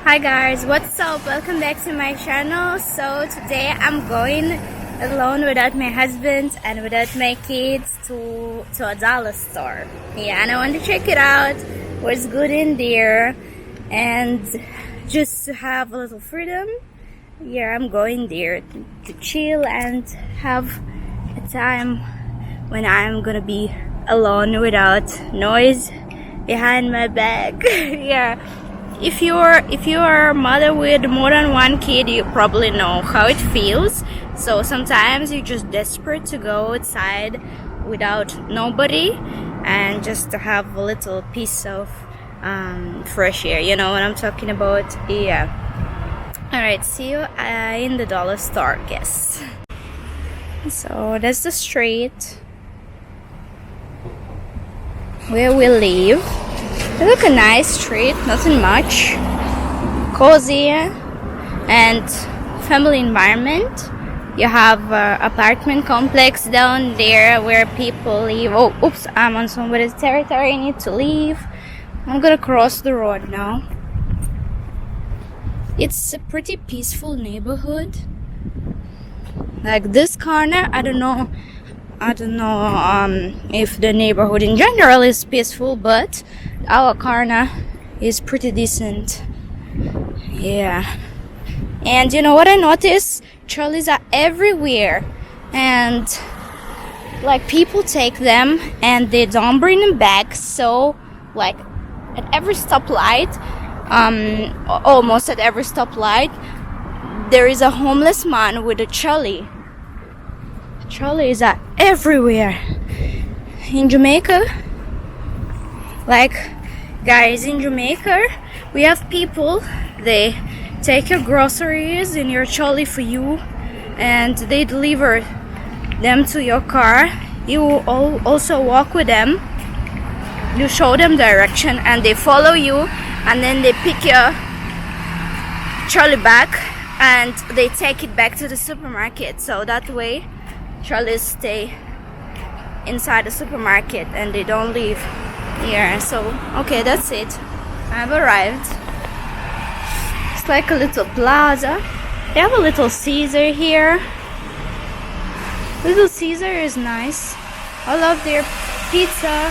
Hi guys, what's up? Welcome back to my channel. So today I'm going alone without my husband and without my kids to a dollar store. Yeah, and I want to check it out, what's good in there, and just to have a little freedom. Yeah, I'm going there to chill and have a time when I'm gonna be alone without noise behind my back. Yeah. If you're a mother with more than one kid, you probably know how it feels. So sometimes you're just desperate to go outside without nobody and just to have a little piece of fresh air. You know what I'm talking about? Yeah. Alright, see you in the dollar store, guess. So that's the street where we live. It look a nice street, nothing much, cozy and family environment. You have apartment complex down there where people live. Oh, oops, I'm on somebody's territory, I need to leave. I'm gonna cross the road now. It's a pretty peaceful neighborhood. Like this corner, I don't know if the neighborhood in general is peaceful, but our corner is pretty decent. Yeah. And you know what I noticed? Trolleys are everywhere, and like people take them and they don't bring them back. So like at every stoplight, almost at every stoplight, there is a homeless man with a trolley. Trolleys are everywhere in Jamaica. Like, guys, in Jamaica we have people, they take your groceries in your trolley for you and they deliver them to your car. You also walk with them, you show them direction and they follow you, and then they pick your trolley back and they take it back to the supermarket. So that way trolleys stay inside the supermarket and they don't leave. Yeah, so okay, that's it. I've arrived. It's like a little plaza. They have a Little Caesar here. Little Caesar is nice. I love their pizza.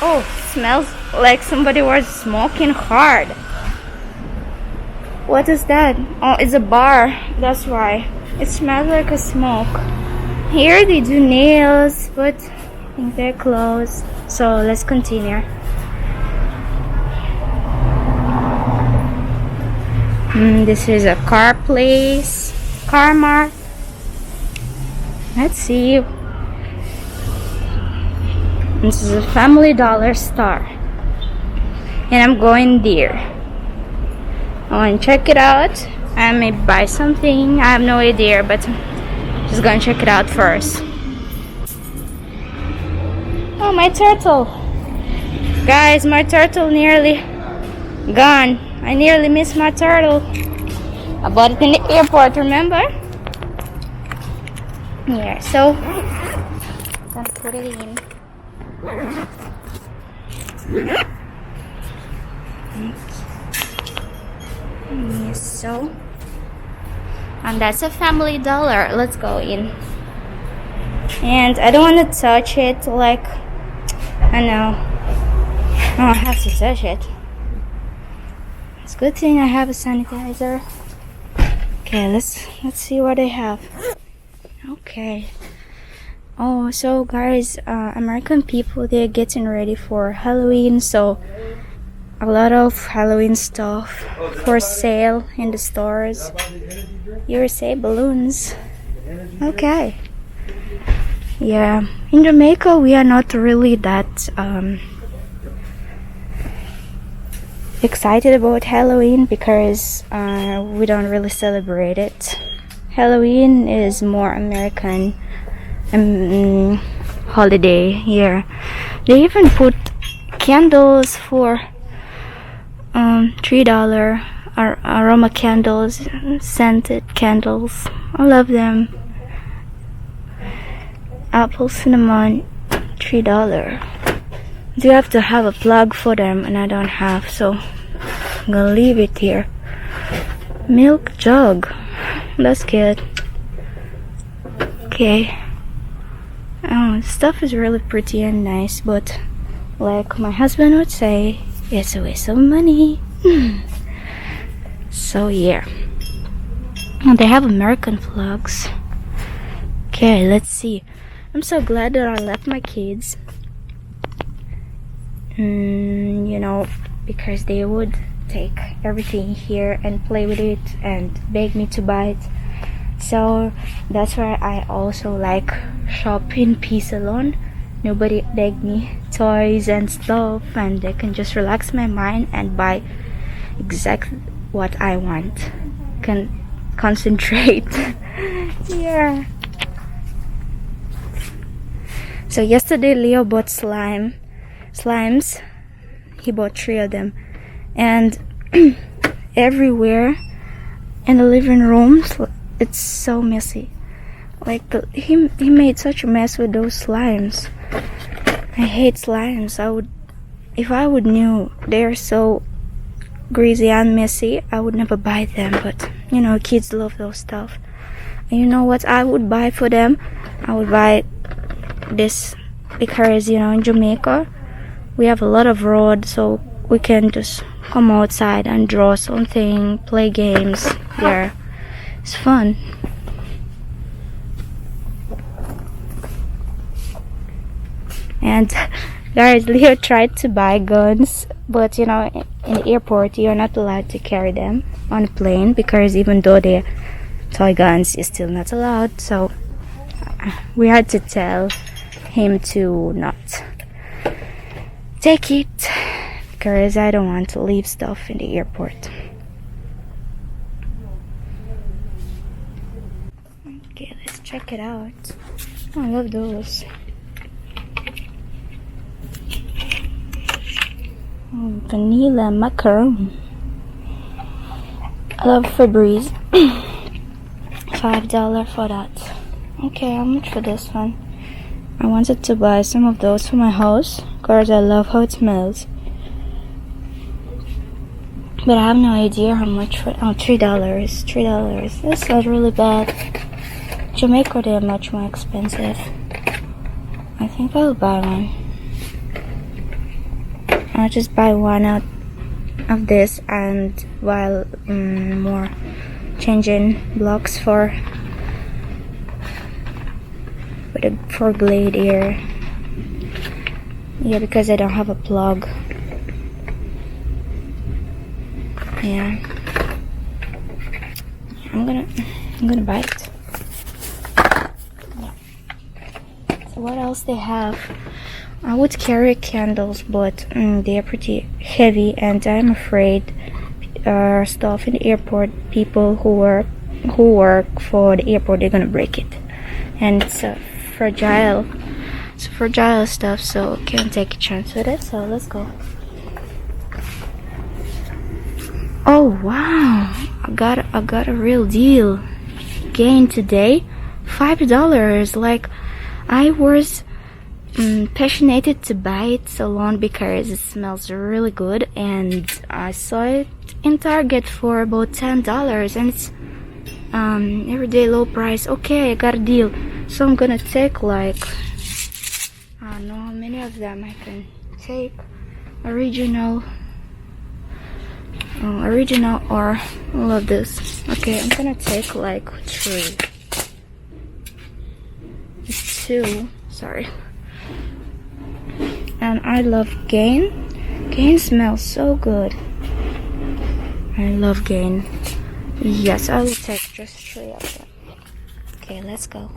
Oh, smells like somebody was smoking hard. What is that? Oh, it's a bar. That's why. It smells like a smoke. Here they do nails, but I think they're closed. So let's continue. This is a car place, car mart. Let's see. This is a Family Dollar store, and I'm going there. I want to check it out. I may buy something. I have no idea, but I'm just gonna check it out first. Oh, my turtle. Guys, my turtle nearly gone. I nearly missed my turtle. I bought it in the airport, remember? Yeah, so I'm gonna put it in. Yes, so. And that's a Family Dollar. Let's go in. And I don't want to touch it, like, I know I don't have to touch it. It's a good thing I have a sanitizer. Okay, let's see what I have. Okay. Oh, so guys, American people, they're getting ready for Halloween, so a lot of Halloween stuff for sale in the stores. USA balloons. Okay. Yeah, in Jamaica we are not really that excited about Halloween because we don't really celebrate it. Halloween is more American holiday here. They even put candles for $3 aroma candles, scented candles. I love them. Apple cinnamon, $3. You have to have a plug for them, and I don't have, so I'm gonna leave it here. Milk jug. That's good. Okay. Stuff is really pretty and nice, but like my husband would say, it's a waste of money. So yeah. And they have American flags. Okay, let's see. I'm so glad that I left my kids. You know, because they would take everything here and play with it and beg me to buy it. So that's why I also like shopping peace alone. Nobody beg me toys and stuff, and they can just relax my mind and buy exactly what I want. Can concentrate. Yeah. So yesterday Leo bought slimes. He bought 3 of them, and everywhere in the living room it's so messy. Like he made such a mess with those slimes. I hate slimes. If I would knew they're so greasy and messy, I would never buy them. But you know, kids love those stuff. And you know what I would buy for them? I would buy this because, you know, in Jamaica we have a lot of road, so we can just come outside and draw something, play games. Yeah, it's fun. And guys, Leo tried to buy guns, but you know, in the airport you're not allowed to carry them on a plane, because even though they're toy guns, you're still not allowed. So we had to tell him to not take it, because I don't want to leave stuff in the airport. Okay, let's check it out. Oh, I love those. Oh, vanilla macaron. I love Febreze. $5 for that. Okay, how much for this one? I wanted to buy some of those for my house because I love how it smells. But I have no idea how much for. Oh, $3. $3. This is really bad. Jamaica, they're much more expensive. I think I'll buy one. I'll just buy one out of this and while more changing blocks for blade here. Yeah, because I don't have a plug. Yeah, I'm gonna buy it. Yeah. So what else they have? I would carry candles, but they are pretty heavy, and I'm afraid stuff in the airport, people who work for the airport, they're gonna break it, and it's fragile stuff, so can't take a chance with it. So let's go. Oh wow, I got a real deal. Gain today, $5. Like, I was passionate to buy it so long because it smells really good, and I saw it in Target for about $10, and it's everyday low price. Okay, I got a deal, so I'm gonna take, like, I don't know how many of them I can take. Original or all of this. Okay, I'm gonna take like 3. 2, sorry. And I love Gain. Gain smells so good. I love Gain. Yes, I will take just 3 of them. Okay, let's go.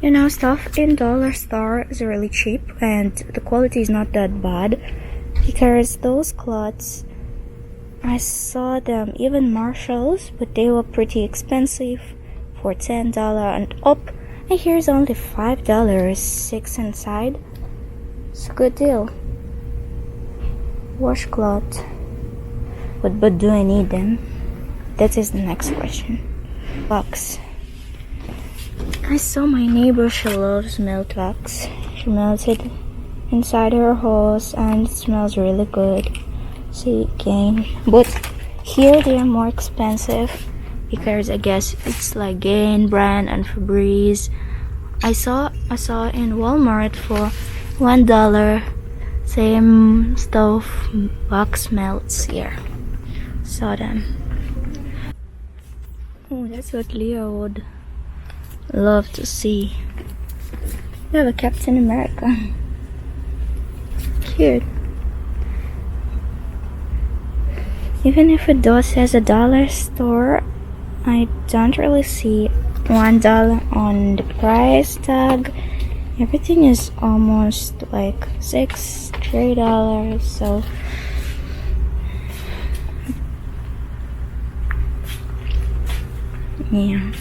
You know, stuff in dollar store is really cheap, and the quality is not that bad, because those cloths, I saw them even Marshalls, but they were pretty expensive for $10 and up, and here's only $5, 6 inside. It's a good deal. Washcloth, but do I need them? That is the next question. Box. I saw my neighbor, she loves melt wax. She melts it inside her house, and it smells really good. See again, but here they are more expensive because I guess it's like Gain brand and Febreze. I saw in Walmart for $1. Same stuff, box melts here. Saw them. Oh, that's what Leo would love to see. We have a Captain America. Cute. Even if it does has a dollar store, I don't really see $1 on the price tag. Everything is almost like $3, so yeah.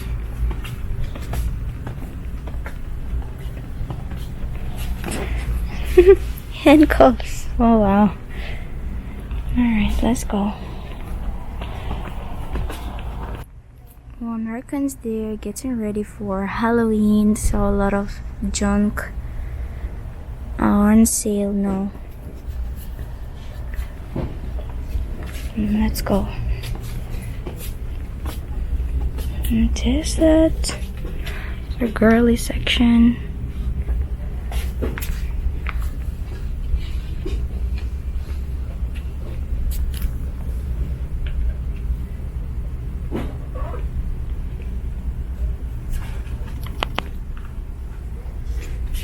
Handcuffs. Oh wow. Alright, let's go. Well, Americans, they're getting ready for Halloween, so a lot of junk on sale now. Let's go. And this is the girly section.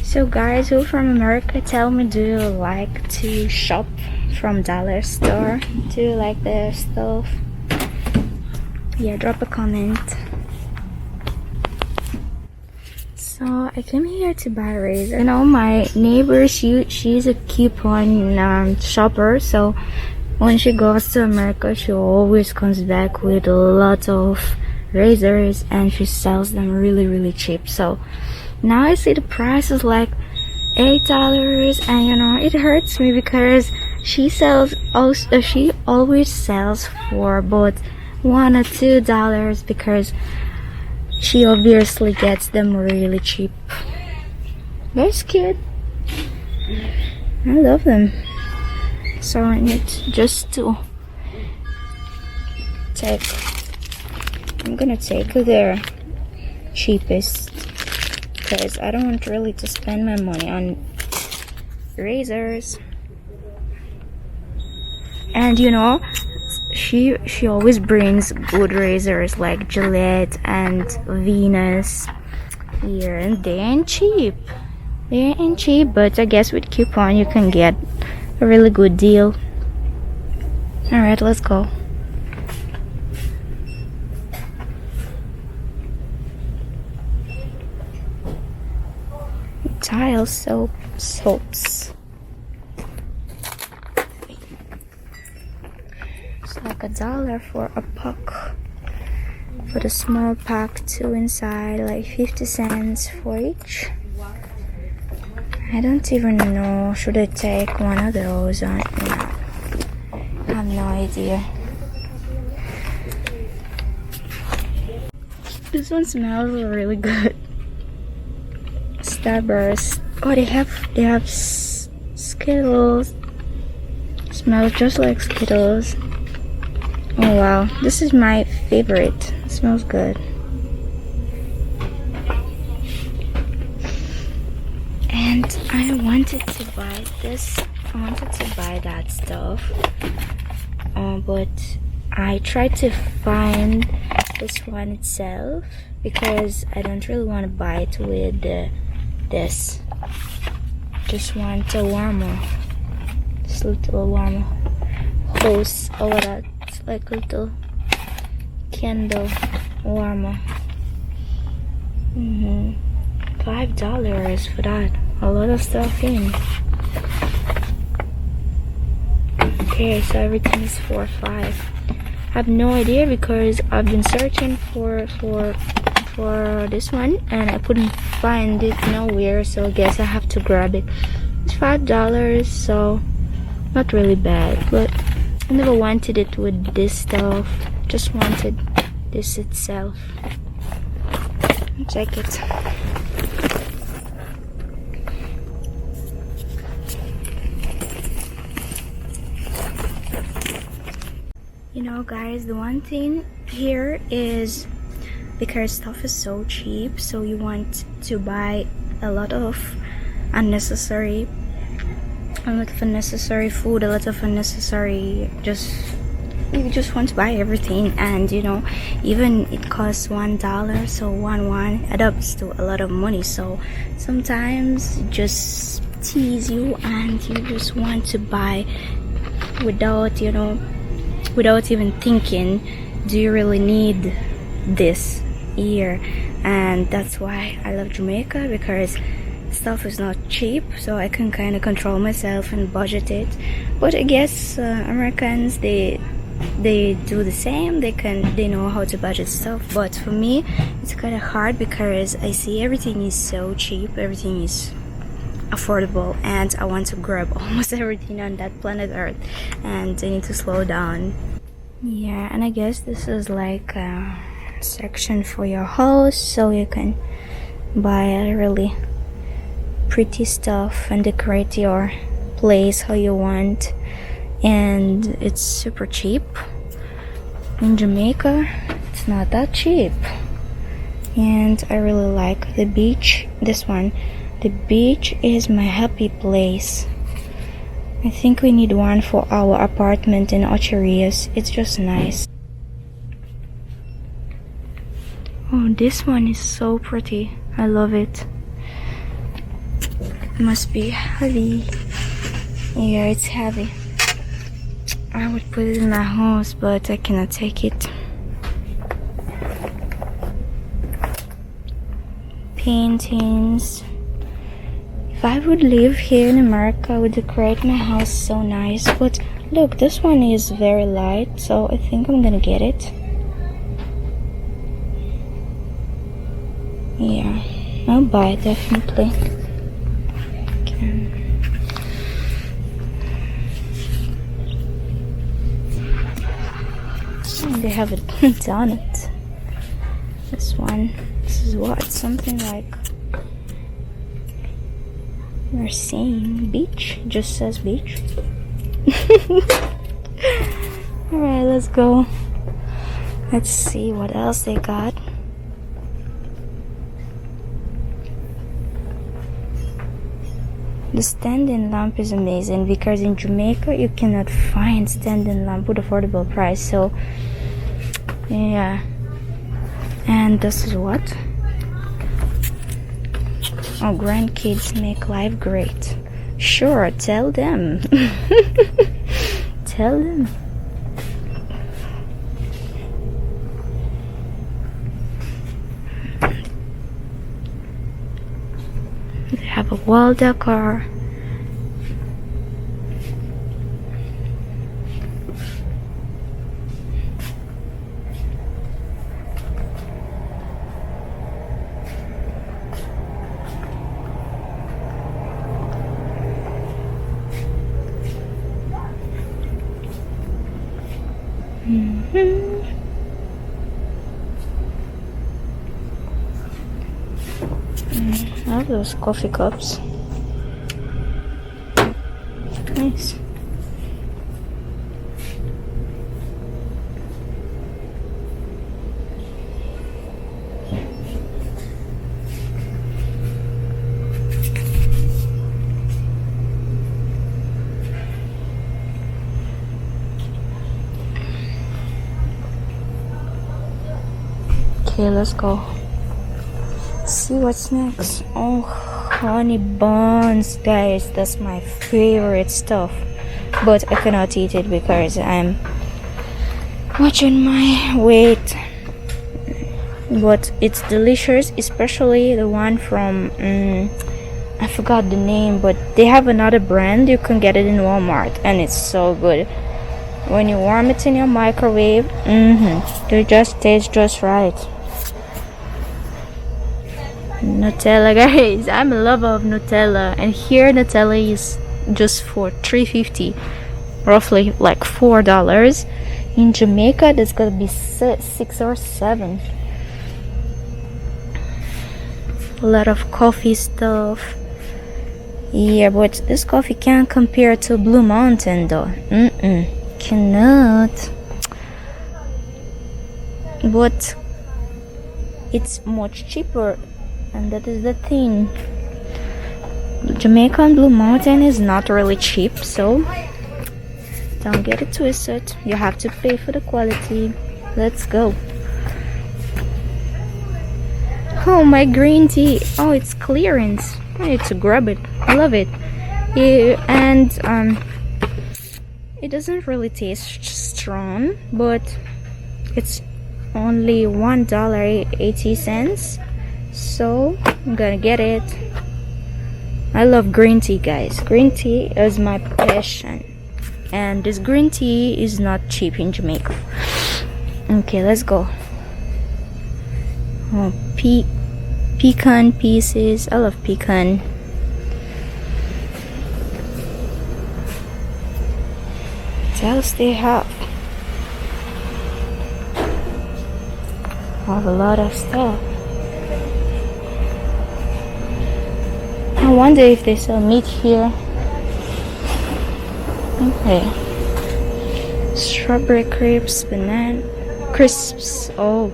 So guys who from America, tell me, do you like to shop from dollar store? Do you like their stuff? Yeah, drop a comment. So I came here to buy razor. You know, my neighbor, she's a coupon shopper, so when she goes to America, she always comes back with a lot of razors and she sells them really cheap. So now I see the price is like $8, and you know, it hurts me because she always sells for both $1 or $2 because she obviously gets them really cheap. That's cute. I love them. So I need just to I'm gonna take their cheapest because I don't want really to spend my money on razors. And you know, she always brings good razors like Gillette and Venus here, and they ain't cheap. But I guess with coupon you can get a really good deal. Alright, let's go. Tile soaps. It's like $1 for a pack. For the small pack, 2 inside, like 50 cents for each. I don't even know. Should I take one of those? No. I have no idea. This one smells really good. Starburst. Oh, they have Skittles. Smells just like Skittles. Oh wow, this is my favorite. It smells good. And I wanted to buy this. I wanted to buy that stuff. But I tried to find this one itself because I don't really want to buy it with this. Just want a warmer. This little warmer hose over that. It's like a little candle warmer. $5 for that. A lot of stuff in. Okay, so everything is $4 or $5. I have no idea because I've been searching for this one and I couldn't find it nowhere, so I guess I have to grab it. It's $5, so not really bad, but I never wanted it with this stuff, just wanted this itself. Check it. You know, guys, the one thing here is because stuff is so cheap, so you want to buy a lot of unnecessary food, a lot of unnecessary, you just want to buy everything. And you know, even it costs $1, so one adds to a lot of money. So sometimes it just tease you and you just want to buy without even thinking, do you really need this here? And that's why I love Jamaica, because stuff is not cheap, so I can kind of control myself and budget it. But I guess Americans, they do the same. They know how to budget stuff. But for me, it's kind of hard because I see everything is so cheap, everything is affordable, and I want to grab almost everything on that planet Earth, and I need to slow down. Yeah, and I guess this is like a section for your house, so you can buy really pretty stuff and decorate your place how you want. And it's super cheap. In Jamaica, it's not that cheap. And I really like the beach. This one, the beach is my happy place. I think we need one for our apartment in Ocho Rios. It's just nice. Oh, this one is so pretty. I love it. It must be heavy. Yeah, it's heavy. I would put it in my house, but I cannot take it. Paintings. If I would live here in America, I would decorate my house so nice. But look, this one is very light, so I think I'm gonna get it. Yeah, I'll buy it definitely. They haven't done it. This one, this is what, something like, we're seeing beach, just says beach. Alright, let's go. Let's see what else they got. The standing lamp is amazing, because in Jamaica you cannot find standing lamp with affordable price. So yeah, and this is what? Oh, grandkids make life great. Sure, tell them. Tell them. They have a wall decor. I love those coffee cups. Nice. Okay, let's go. See what's next. Oh, honey buns, guys, that's my favorite stuff, but I cannot eat it because I'm watching my weight. But it's delicious, especially the one from I forgot the name, but they have another brand. You can get it in Walmart, and it's so good. When you warm it in your microwave, it just tastes just right. Nutella, guys, I'm a lover of Nutella, and here Nutella is just for $3.50, roughly like $4. In Jamaica that's gonna be $6 or $7. A lot of coffee stuff. Yeah, but this coffee can't compare to Blue Mountain though. Cannot. but it's much cheaper, and that is the thing. Jamaican Blue Mountain is not really cheap, so don't get it twisted. You have to pay for the quality. Let's go. Oh, my green tea. Oh, it's clearance. I need to grab it. I love it. Yeah, and it doesn't really taste strong, but it's only $1.80, so I'm gonna get it. I love green tea, guys. Green tea is my passion, and this green tea is not cheap in Jamaica. Okay, let's go. Oh, pecan pieces. I love pecan. What else they have? Have a lot of stuff. I wonder if they sell meat here. Okay. Strawberry crisps, banana crisps. Oh,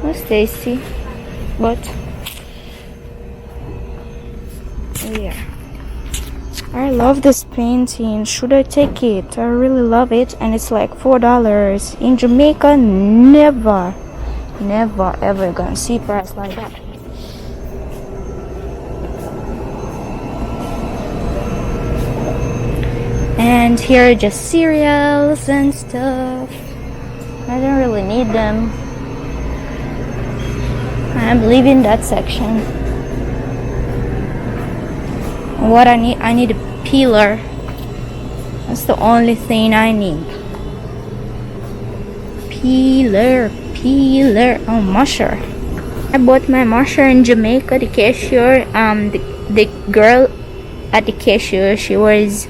that's tasty. But yeah, I love this painting. Should I take it? I really love it, and it's like $4 in Jamaica. Never ever gonna see price like that. And here are just cereals and stuff. I don't really need them. I'm leaving that section. What I need a peeler. That's the only thing I need. Peeler. Oh, masher. I bought my masher in Jamaica. The cashier, the girl at the cashier, she was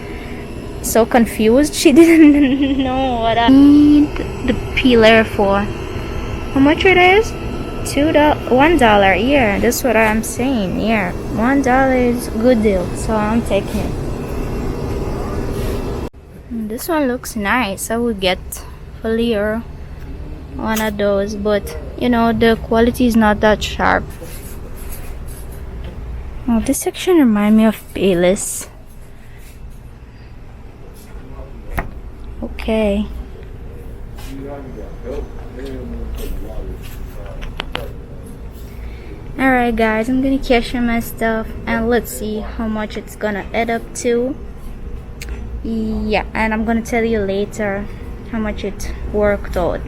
so confused. She didn't know what I need the peeler for. How much it is? $1. Yeah, that's what I'm saying. Yeah, $1 is a good deal, so I'm taking it. This one looks nice. I would get for Leo one of those, but you know, the quality is not that sharp. Oh, this section reminds me of Payless. Okay. Alright guys, I'm gonna cashier my stuff and let's see how much it's gonna add up to. Yeah, and I'm gonna tell you later how much it worked out.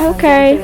Okay.